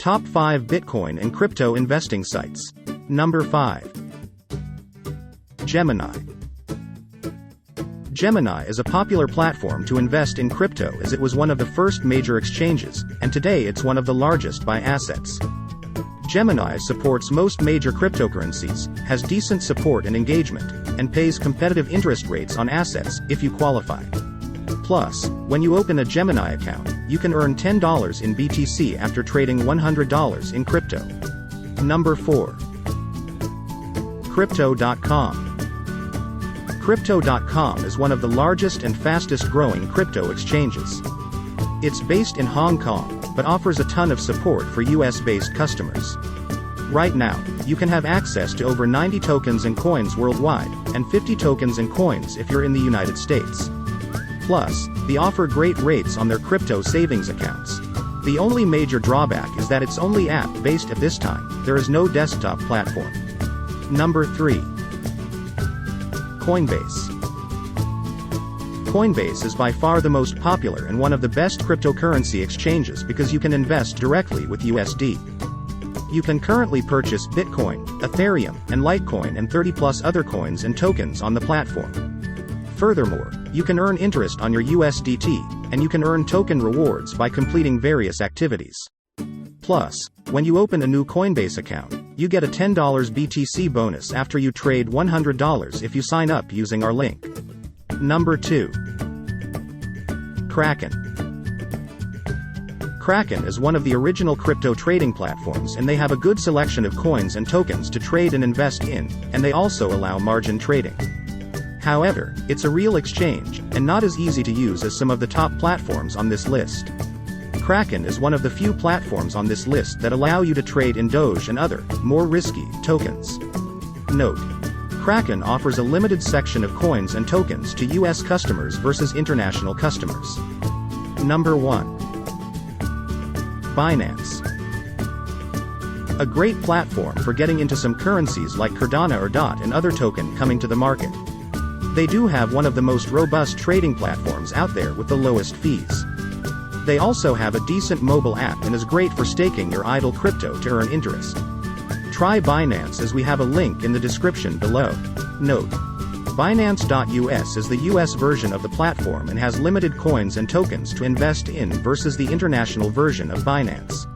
Top 5 Bitcoin and Crypto Investing Sites. Number 5. Gemini. Gemini is a popular platform to invest in crypto as it was one of the first major exchanges, and today it's one of the largest by assets. Gemini supports most major cryptocurrencies, has decent support and engagement, and pays competitive interest rates on assets if you qualify. Plus, when you open a Gemini account, you can earn $10 in BTC after trading $100 in crypto. Number 4. Crypto.com. Crypto.com is one of the largest and fastest growing crypto exchanges. It's based in Hong Kong, but offers a ton of support for US-based customers. Right now, you can have access to over 90 tokens and coins worldwide, and 50 tokens and coins if you're in the United States. Plus, they offer great rates on their crypto savings accounts. The only major drawback is that it's only app-based at this time. There is no desktop platform. Number 3. Coinbase. Coinbase is by far the most popular and one of the best cryptocurrency exchanges because you can invest directly with USD. You can currently purchase Bitcoin, Ethereum, and Litecoin and 30+ other coins and tokens on the platform. Furthermore, you can earn interest on your USDT, and you can earn token rewards by completing various activities. Plus, when you open a new Coinbase account, you get a $10 BTC bonus after you trade $100 if you sign up using our link. Number 2. Kraken. Kraken is one of the original crypto trading platforms, and they have a good selection of coins and tokens to trade and invest in, and they also allow margin trading. However, it's a real exchange, and not as easy to use as some of the top platforms on this list. Kraken is one of the few platforms on this list that allow you to trade in Doge and other, more risky, tokens. Note: Kraken offers a limited section of coins and tokens to US customers versus international customers. Number 1. Binance. A great platform for getting into some currencies like Cardano or DOT and other token coming to the market. They do have one of the most robust trading platforms out there with the lowest fees. They also have a decent mobile app and is great for staking your idle crypto to earn interest. Try Binance as we have a link in the description below. Note: Binance.us is the US version of the platform and has limited coins and tokens to invest in versus the international version of Binance.